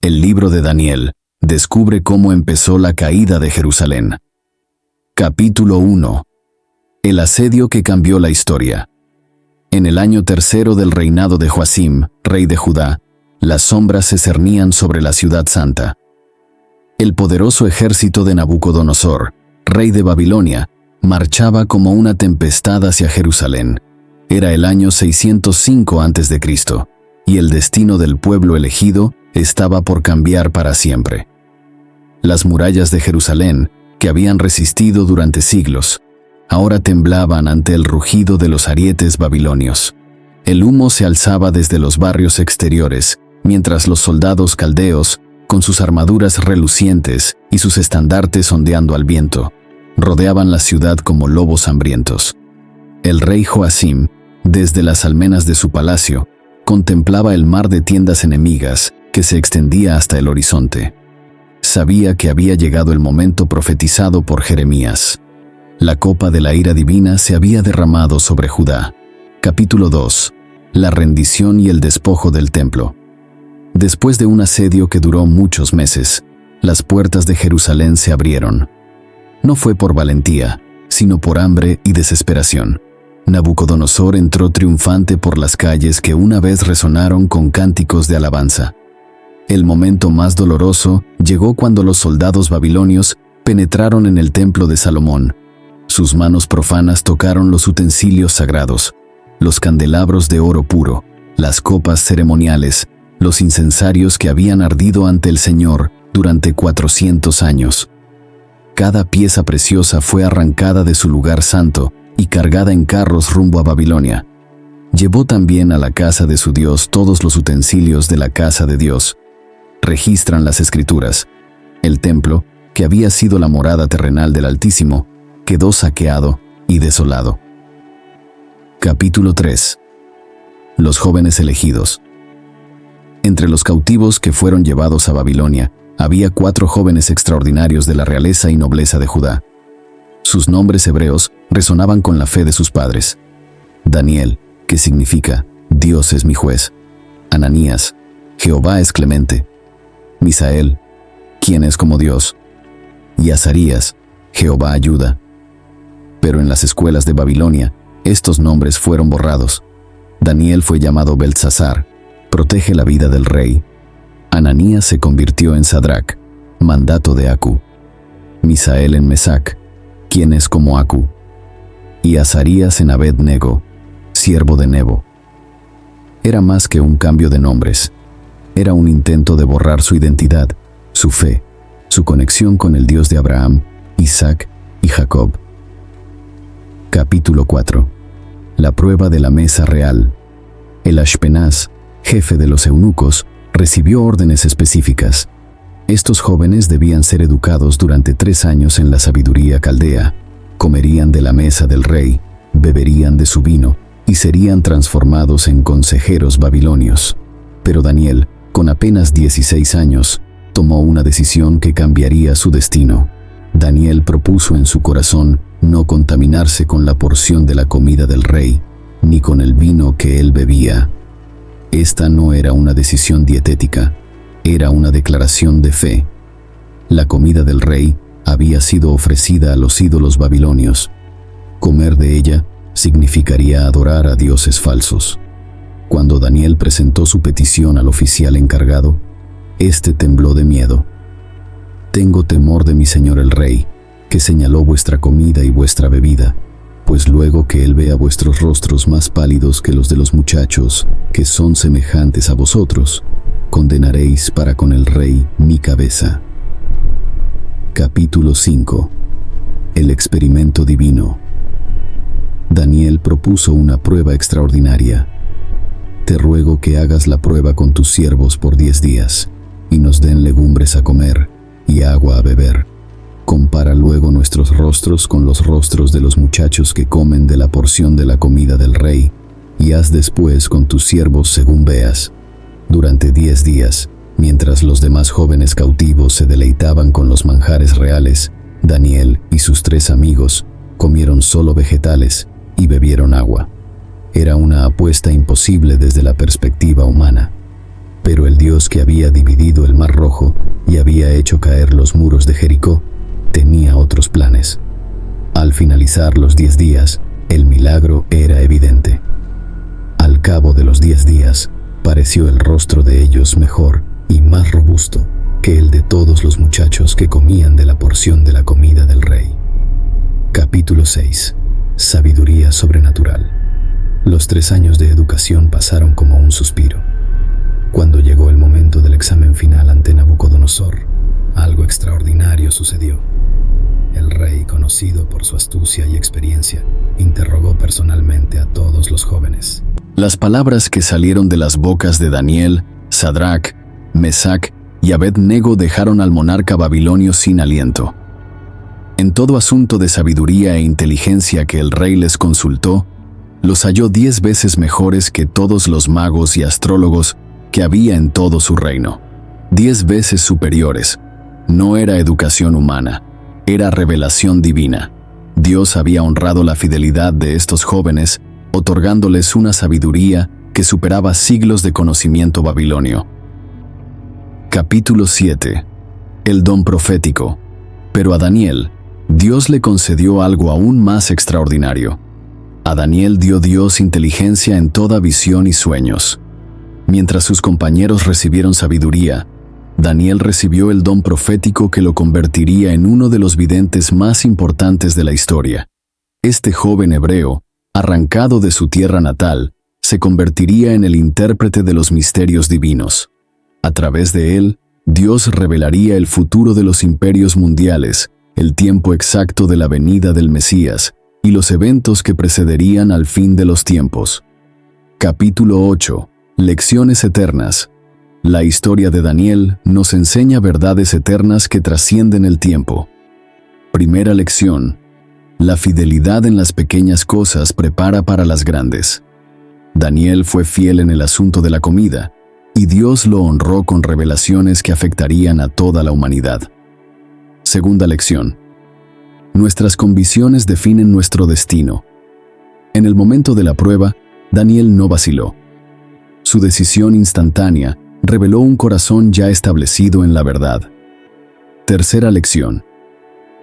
El libro de Daniel descubre cómo empezó la caída de Jerusalén. Capítulo 1. El asedio que cambió la historia. En el año tercero del reinado de Joacim, rey de Judá, las sombras se cernían sobre la ciudad santa. El poderoso ejército de Nabucodonosor, rey de Babilonia, marchaba como una tempestad hacia Jerusalén. Era el año 605 a.C., y el destino del pueblo elegido estaba por cambiar para siempre. Las murallas de Jerusalén, que habían resistido durante siglos, ahora temblaban ante el rugido de los arietes babilonios. El humo se alzaba desde los barrios exteriores, mientras los soldados caldeos, con sus armaduras relucientes y sus estandartes ondeando al viento, rodeaban la ciudad como lobos hambrientos. El rey Joacim, desde las almenas de su palacio, contemplaba el mar de tiendas enemigas que se extendía hasta el horizonte. Sabía que había llegado el momento profetizado por Jeremías. La copa de la ira divina se había derramado sobre Judá. Capítulo 2. La rendición y el despojo del templo. Después de un asedio que duró muchos meses, las puertas de Jerusalén se abrieron. No fue por valentía, sino por hambre y desesperación. Nabucodonosor entró triunfante por las calles que una vez resonaron con cánticos de alabanza. El momento más doloroso llegó cuando los soldados babilonios penetraron en el templo de Salomón. Sus manos profanas tocaron los utensilios sagrados, los candelabros de oro puro, las copas ceremoniales, los incensarios que habían ardido ante el Señor durante 400 años. Cada pieza preciosa fue arrancada de su lugar santo y cargada en carros rumbo a Babilonia. Llevó también a la casa de su Dios todos los utensilios de la casa de Dios. Registran las Escrituras. El templo, que había sido la morada terrenal del Altísimo, quedó saqueado y desolado. Capítulo 3. Los jóvenes elegidos. Entre los cautivos que fueron llevados a Babilonia, había 4 jóvenes extraordinarios de la realeza y nobleza de Judá. Sus nombres hebreos resonaban con la fe de sus padres. Daniel, que significa Dios es mi juez. Ananías, Jehová es clemente. Misael, quien es como Dios. Y Azarías, Jehová ayuda. Pero en las escuelas de Babilonia, estos nombres fueron borrados. Daniel fue llamado Beltsasar, protege la vida del rey. Ananías se convirtió en Sadrac, mandato de Acu. Misael en Mesac, quien es como Acu. Y Azarías en Abed-nego, siervo de Nebo. Era más que un cambio de nombres. Era un intento de borrar su identidad, su fe, su conexión con el Dios de Abraham, Isaac y Jacob. Capítulo 4. La prueba de la mesa real. El Ashpenaz, jefe de los eunucos, recibió órdenes específicas. Estos jóvenes debían ser educados durante 3 años en la sabiduría caldea, comerían de la mesa del rey, beberían de su vino y serían transformados en consejeros babilonios. Pero Daniel, con apenas 16 años, tomó una decisión que cambiaría su destino. Daniel propuso en su corazón no contaminarse con la porción de la comida del rey, ni con el vino que él bebía. Esta no era una decisión dietética, era una declaración de fe. La comida del rey había sido ofrecida a los ídolos babilonios. Comer de ella significaría adorar a dioses falsos. Cuando Daniel presentó su petición al oficial encargado, éste tembló de miedo. «Tengo temor de mi señor el rey, que señaló vuestra comida y vuestra bebida, pues luego que él vea vuestros rostros más pálidos que los de los muchachos, que son semejantes a vosotros, condenaréis para con el rey mi cabeza». Capítulo 5. El experimento divino. Daniel propuso una prueba extraordinaria. «Te ruego que hagas la prueba con tus siervos por 10 días, y nos den legumbres a comer y agua a beber. Compara luego nuestros rostros con los rostros de los muchachos que comen de la porción de la comida del rey, y haz después con tus siervos según veas». Durante 10 días, mientras los demás jóvenes cautivos se deleitaban con los manjares reales, Daniel y sus 3 amigos comieron solo vegetales y bebieron agua. Era una apuesta imposible desde la perspectiva humana. Pero el Dios que había dividido el mar Rojo y había hecho caer los muros de Jericó, tenía otros planes. Al finalizar los 10 días, el milagro era evidente. Al cabo de los 10 días, pareció el rostro de ellos mejor y más robusto que el de todos los muchachos que comían de la porción de la comida del rey. Capítulo 6. Sabiduría sobrenatural. Los 3 años de educación pasaron como un suspiro. Cuando llegó el momento del examen final ante Nabucodonosor, algo extraordinario sucedió. El rey, conocido por su astucia y experiencia, interrogó personalmente a todos los jóvenes. Las palabras que salieron de las bocas de Daniel, Sadrach, Mesach y Abed-Nego dejaron al monarca babilonio sin aliento. En todo asunto de sabiduría e inteligencia que el rey les consultó, los halló 10 veces mejores que todos los magos y astrólogos que había en todo su reino. 10 veces superiores. No era educación humana, era revelación divina. Dios había honrado la fidelidad de estos jóvenes, otorgándoles una sabiduría que superaba siglos de conocimiento babilonio. Capítulo 7. El don profético. Pero a Daniel, Dios le concedió algo aún más extraordinario. A Daniel dio Dios inteligencia en toda visión y sueños. Mientras sus compañeros recibieron sabiduría, Daniel recibió el don profético que lo convertiría en uno de los videntes más importantes de la historia. Este joven hebreo, arrancado de su tierra natal, se convertiría en el intérprete de los misterios divinos. A través de él, Dios revelaría el futuro de los imperios mundiales, el tiempo exacto de la venida del Mesías y los eventos que precederían al fin de los tiempos. Capítulo 8. Lecciones eternas. La historia de Daniel nos enseña verdades eternas que trascienden el tiempo. Primera lección. La fidelidad en las pequeñas cosas prepara para las grandes. Daniel fue fiel en el asunto de la comida, y Dios lo honró con revelaciones que afectarían a toda la humanidad. Segunda lección. Nuestras convicciones definen nuestro destino. En el momento de la prueba, Daniel no vaciló. Su decisión instantánea reveló un corazón ya establecido en la verdad. Tercera lección.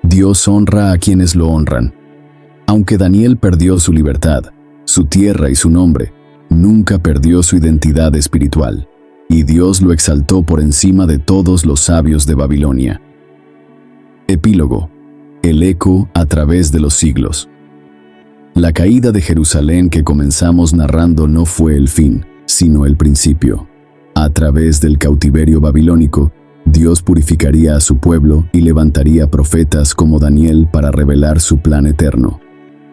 Dios honra a quienes lo honran. Aunque Daniel perdió su libertad, su tierra y su nombre, nunca perdió su identidad espiritual, y Dios lo exaltó por encima de todos los sabios de Babilonia. Epílogo. El eco a través de los siglos. La caída de Jerusalén que comenzamos narrando no fue el fin, sino el principio. A través del cautiverio babilónico, Dios purificaría a su pueblo y levantaría profetas como Daniel para revelar su plan eterno.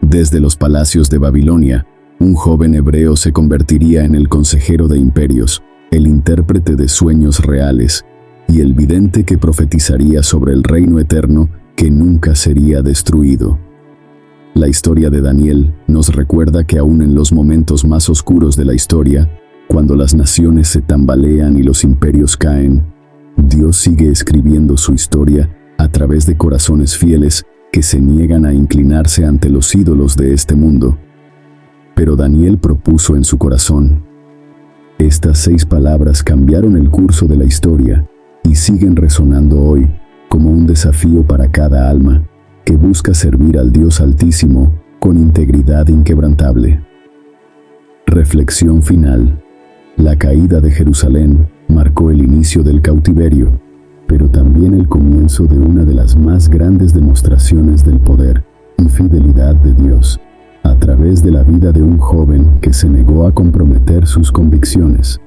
Desde los palacios de Babilonia, un joven hebreo se convertiría en el consejero de imperios, el intérprete de sueños reales y el vidente que profetizaría sobre el reino eterno que nunca sería destruido. La historia de Daniel nos recuerda que aún en los momentos más oscuros de la historia, cuando las naciones se tambalean y los imperios caen, Dios sigue escribiendo su historia a través de corazones fieles que se niegan a inclinarse ante los ídolos de este mundo. Pero Daniel propuso en su corazón. Estas 6 palabras cambiaron el curso de la historia y siguen resonando hoy como un desafío para cada alma que busca servir al Dios Altísimo con integridad inquebrantable. Reflexión final. La caída de Jerusalén marcó el inicio del cautiverio, pero también el comienzo de una de las más grandes demostraciones del poder y fidelidad de Dios, a través de la vida de un joven que se negó a comprometer sus convicciones.